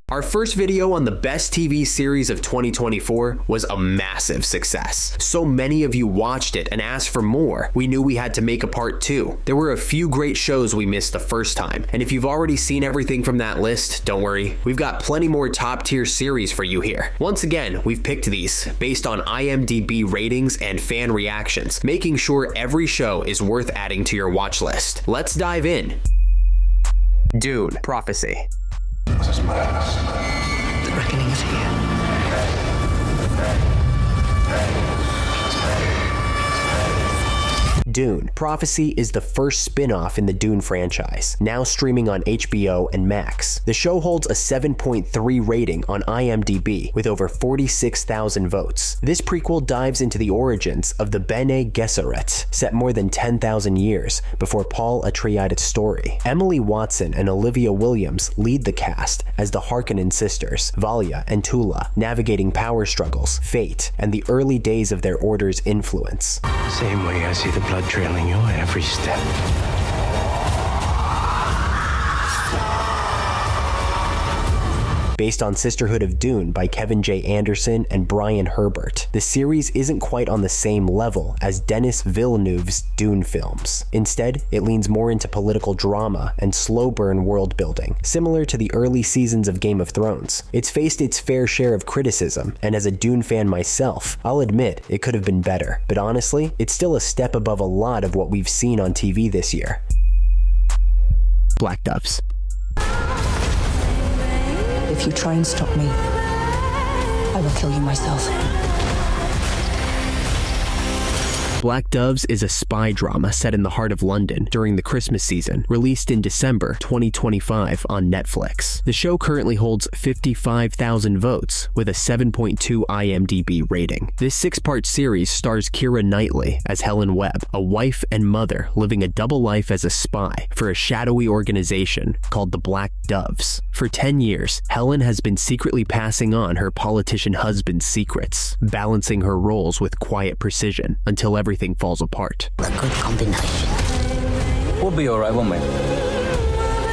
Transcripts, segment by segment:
Our first video on the best TV series of 2024 was a massive success. So many of you watched it and asked for more, we knew we had to make a part 2. There were a few great shows we missed the first time, and if you've already seen everything from that list, don't worry, we've got plenty more top tier series for you here. Once again, we've picked these based on IMDb ratings and fan reactions, making sure every show is worth adding to your watch list. Let's dive in. Dune: Prophecy. The reckoning is here. Dune: Prophecy is the first spin-off in the Dune franchise, now streaming on HBO and Max. The show holds a 7.3 rating on IMDb with over 46,000 votes. This prequel dives into the origins of the Bene Gesserit, set more than 10,000 years before Paul Atreides' story. Emily Watson and Olivia Williams lead the cast as the Harkonnen sisters, Valia and Tula, navigating power struggles, fate, and the early days of their order's influence. Same way I see the blood trailing you at every step. Based on Sisterhood of Dune by Kevin J. Anderson and Brian Herbert, the series isn't quite on the same level as Denis Villeneuve's Dune films. Instead, it leans more into political drama and slow-burn world-building, similar to the early seasons of Game of Thrones. It's faced its fair share of criticism, and as a Dune fan myself, I'll admit it could have been better, but honestly, it's still a step above a lot of what we've seen on TV this year. Black Doves. If you try and stop me, I will kill you myself. Black Doves is a spy drama set in the heart of London during the Christmas season, released in December 2025 on Netflix. The show currently holds 55,000 votes with a 7.2 IMDb rating. This 6-part series stars Keira Knightley as Helen Webb, a wife and mother living a double life as a spy for a shadowy organization called the Black Doves. For 10 years, Helen has been secretly passing on her politician husband's secrets, balancing her roles with quiet precision until everything falls apart. A good combination. We'll be all right, won't we?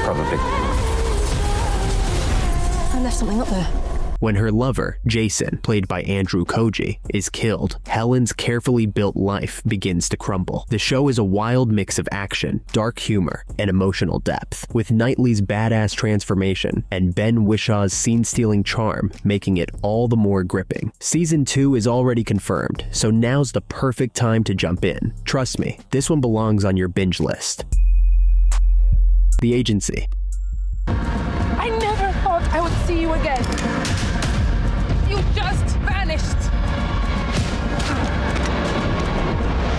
Probably. I left something up there. When her lover, Jason, played by Andrew Koji, is killed, Helen's carefully built life begins to crumble. The show is a wild mix of action, dark humor, and emotional depth, with Knightley's badass transformation and Ben Wishaw's scene-stealing charm making it all the more gripping. Season 2 is already confirmed, so now's the perfect time to jump in. Trust me, this one belongs on your binge list. The Agency. I never thought I would see you again. You just vanished.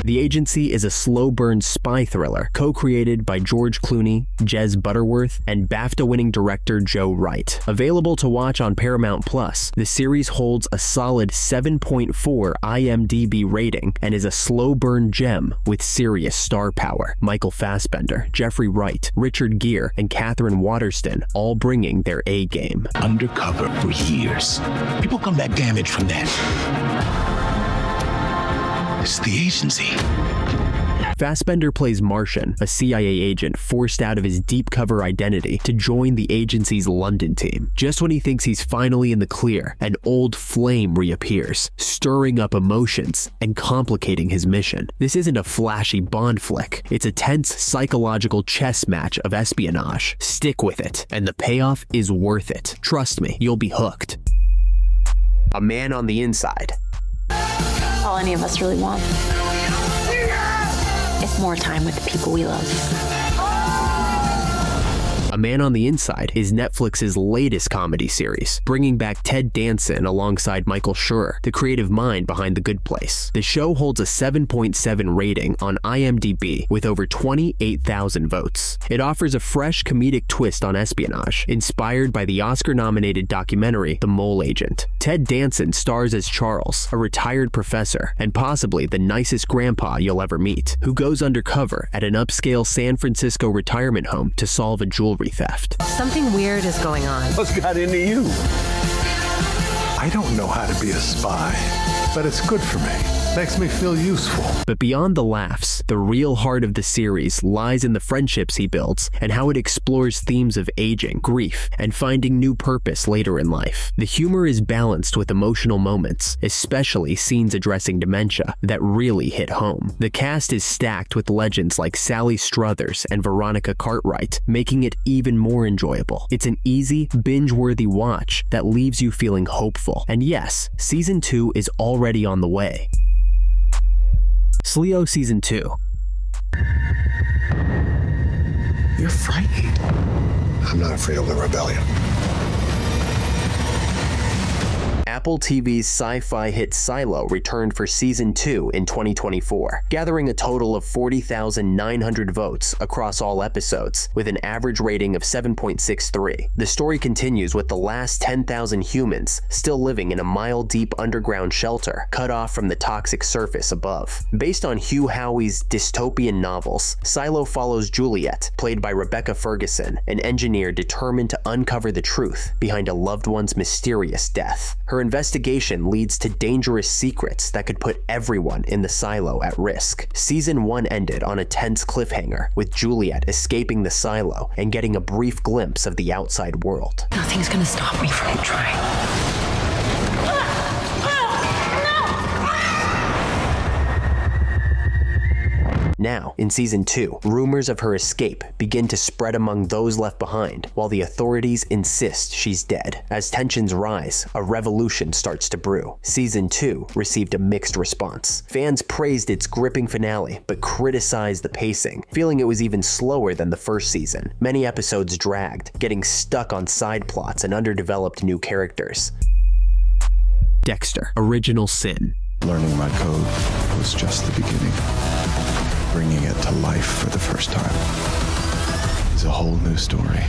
The Agency is a slow-burn spy thriller co-created by George Clooney, Jez Butterworth, and BAFTA-winning director Joe Wright. Available to watch on Paramount+, the series holds a solid 7.4 IMDb rating and is a slow-burn gem with serious star power. Michael Fassbender, Jeffrey Wright, Richard Gere, and Catherine Waterston all bringing their A-game. Undercover for years. People come back damaged from that. It's the Agency. Fassbender plays Martian, a CIA agent forced out of his deep cover identity to join the Agency's London team. Just when he thinks he's finally in the clear, an old flame reappears, stirring up emotions and complicating his mission. This isn't a flashy Bond flick. It's a tense psychological chess match of espionage. Stick with it, and the payoff is worth it. Trust me, you'll be hooked. A Man on the Inside. All any of us really want is more time with the people we love. A Man on the Inside is Netflix's latest comedy series, bringing back Ted Danson alongside Michael Schur, the creative mind behind The Good Place. The show holds a 7.7 rating on IMDb with over 28,000 votes. It offers a fresh comedic twist on espionage, inspired by the Oscar-nominated documentary The Mole Agent. Ted Danson stars as Charles, a retired professor, and possibly the nicest grandpa you'll ever meet, who goes undercover at an upscale San Francisco retirement home to solve a jewelry theft. Something weird is going on. What's got into you? I don't know how to be a spy, but it's good for me. Makes me feel useful. But beyond the laughs, the real heart of the series lies in the friendships he builds and how it explores themes of aging, grief, and finding new purpose later in life. The humor is balanced with emotional moments, especially scenes addressing dementia, that really hit home. The cast is stacked with legends like Sally Struthers and Veronica Cartwright, making it even more enjoyable. It's an easy, binge-worthy watch that leaves you feeling hopeful. And yes, Season 2 is already on the way. Sleo Season 2. You're frightened. I'm not afraid of the rebellion. Apple TV's sci-fi hit Silo returned for Season 2 in 2024, gathering a total of 40,900 votes across all episodes, with an average rating of 7.63. The story continues with the last 10,000 humans still living in a mile-deep underground shelter, cut off from the toxic surface above. Based on Hugh Howey's dystopian novels, Silo follows Juliet, played by Rebecca Ferguson, an engineer determined to uncover the truth behind a loved one's mysterious death. Her investigation leads to dangerous secrets that could put everyone in the silo at risk. Season 1 ended on a tense cliffhanger, with Juliet escaping the silo and getting a brief glimpse of the outside world. Nothing's gonna stop me from trying. Now, in Season 2, rumors of her escape begin to spread among those left behind, while the authorities insist she's dead. As tensions rise, a revolution starts to brew. Season 2 received a mixed response. Fans praised its gripping finale, but criticized the pacing, feeling it was even slower than the first season. Many episodes dragged, getting stuck on side plots and underdeveloped new characters. Dexter: Original Sin. Learning my code was just the beginning. Bringing it to life for the first time is a whole new story.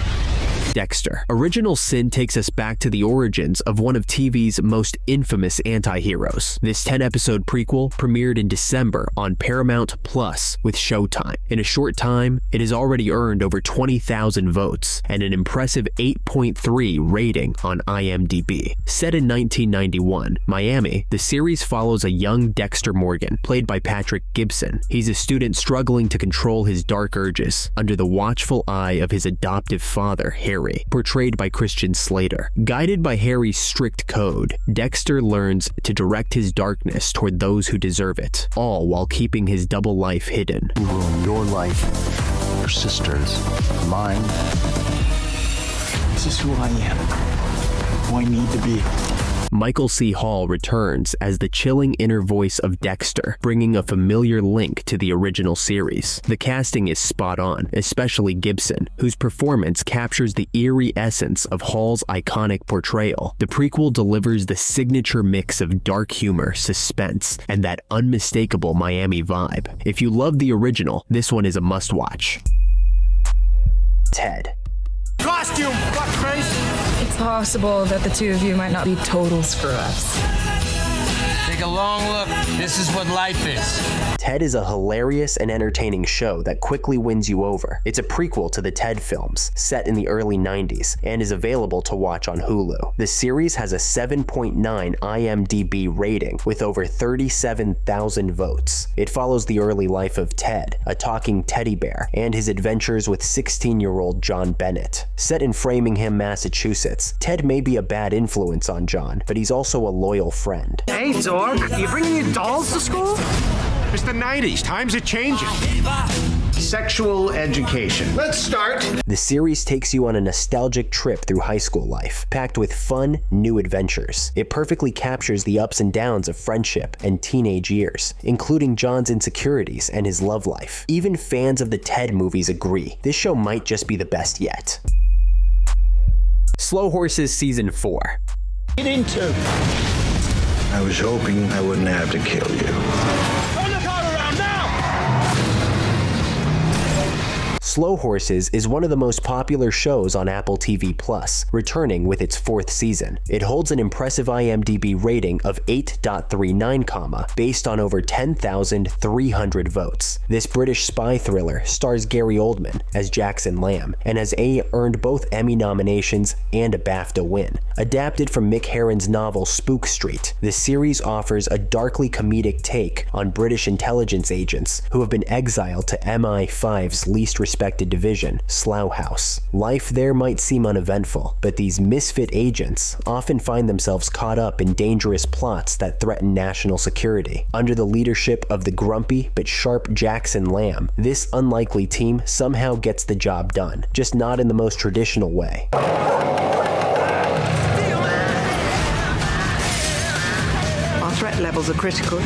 Dexter: Original Sin takes us back to the origins of one of TV's most infamous anti-heroes. This 10-episode prequel premiered in December on Paramount Plus with Showtime. In a short time, it has already earned over 20,000 votes and an impressive 8.3 rating on IMDb. Set in 1991, Miami, the series follows a young Dexter Morgan, played by Patrick Gibson. He's a student struggling to control his dark urges under the watchful eye of his adoptive father, Harry, portrayed by Christian Slater. Guided by Harry's strict code, Dexter learns to direct his darkness toward those who deserve it, all while keeping his double life hidden. You ruin your life, your sister's, mine. This is who I am, who I need to be. Michael C. Hall returns as the chilling inner voice of Dexter, bringing a familiar link to the original series. The casting is spot on, especially Gibson, whose performance captures the eerie essence of Hall's iconic portrayal. The prequel delivers the signature mix of dark humor, suspense, and that unmistakable Miami vibe. If you love the original, this one is a must-watch. Ted: Costume, fuckface! It's possible that the two of you might not be total screw-ups. Take a long look. This is what life is. Ted is a hilarious and entertaining show that quickly wins you over. It's a prequel to the Ted films, set in the early 90s, and is available to watch on Hulu. The series has a 7.9 IMDb rating with over 37,000 votes. It follows the early life of Ted, a talking teddy bear, and his adventures with 16-year-old John Bennett. Set in Framingham, Massachusetts, Ted may be a bad influence on John, but he's also a loyal friend. Hey, Dork, you bringing your dolls to school? It's the 90s. Times are changing. Sexual education. Let's start. The series takes you on a nostalgic trip through high school life, packed with fun, new adventures. It perfectly captures the ups and downs of friendship and teenage years, including John's insecurities and his love life. Even fans of the Ted movies agree, this show might just be the best yet. Slow Horses Season 4. Get into. I was hoping I wouldn't have to kill you. Slow Horses is one of the most popular shows on Apple TV Plus, returning with its 4th season. It holds an impressive IMDb rating of 8.39, based on over 10,300 votes. This British spy thriller stars Gary Oldman as Jackson Lamb and has earned both Emmy nominations and a BAFTA win. Adapted from Mick Herron's novel Spook Street, the series offers a darkly comedic take on British intelligence agents who have been exiled to MI5's least respected division, Slough House. Life there might seem uneventful, but these misfit agents often find themselves caught up in dangerous plots that threaten national security. Under the leadership of the grumpy but sharp Jackson Lamb, this unlikely team somehow gets the job done, just not in the most traditional way. Our threat levels are critical.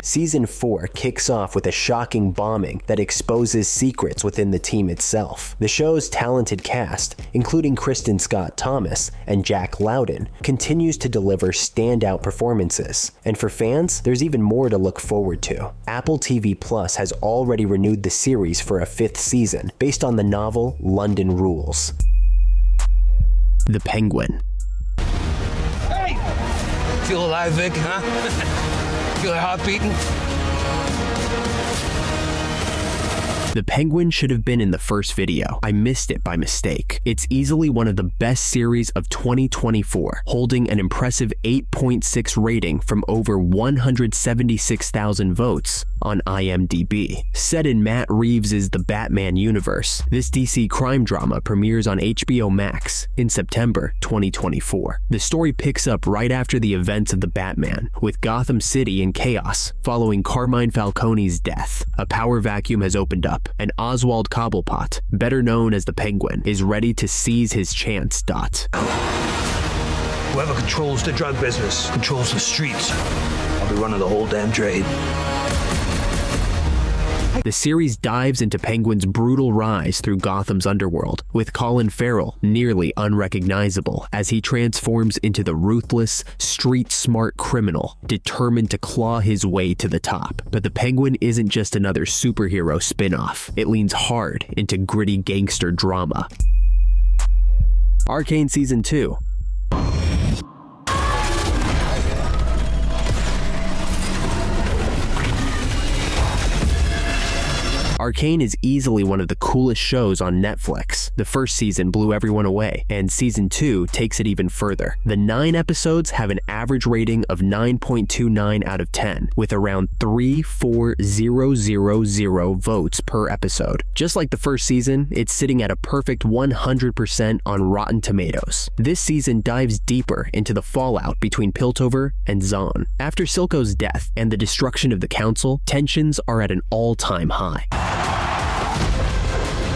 Season 4 kicks off with a shocking bombing that exposes secrets within the team itself. The show's talented cast, including Kristen Scott Thomas and Jack Lowden, continues to deliver standout performances. And for fans, there's even more to look forward to. Apple TV Plus has already renewed the series for a 5th season, based on the novel London Rules. The Penguin. Hey! Feel alive, Vic, huh? Feel your heart beating? The Penguin should have been in the first video. I missed it by mistake. It's easily one of the best series of 2024, holding an impressive 8.6 rating from over 176,000 votes on IMDb. Set in Matt Reeves' The Batman universe, this DC crime drama premieres on HBO Max in September 2024. The story picks up right after the events of The Batman, with Gotham City in chaos following Carmine Falcone's death. A power vacuum has opened up, and Oswald Cobblepot, better known as the Penguin, is ready to seize his chance. Whoever controls the drug business controls the streets. I'll be running the whole damn trade. The series dives into Penguin's brutal rise through Gotham's underworld, with Colin Farrell nearly unrecognizable as he transforms into the ruthless, street-smart criminal determined to claw his way to the top. But the Penguin isn't just another superhero spin-off. It leans hard into gritty gangster drama. Arcane Season 2. Arcane is easily one of the coolest shows on Netflix. The first season blew everyone away, and season 2 takes it even further. The 9 episodes have an average rating of 9.29 out of 10, with around 3,4,000 votes per episode. Just like the first season, it's sitting at a perfect 100% on Rotten Tomatoes. This season dives deeper into the fallout between Piltover and Zahn. After Silco's death and the destruction of the Council, tensions are at an all-time high.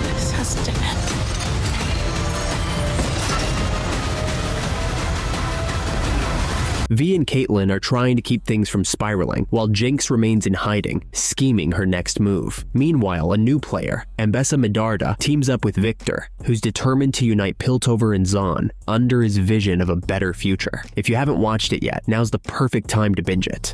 This has to end. V and Caitlin are trying to keep things from spiraling, while Jinx remains in hiding, scheming her next move. Meanwhile, a new player, Ambessa Medarda, teams up with Victor, who's determined to unite Piltover and Zahn under his vision of a better future. If you haven't watched it yet, now's the perfect time to binge it.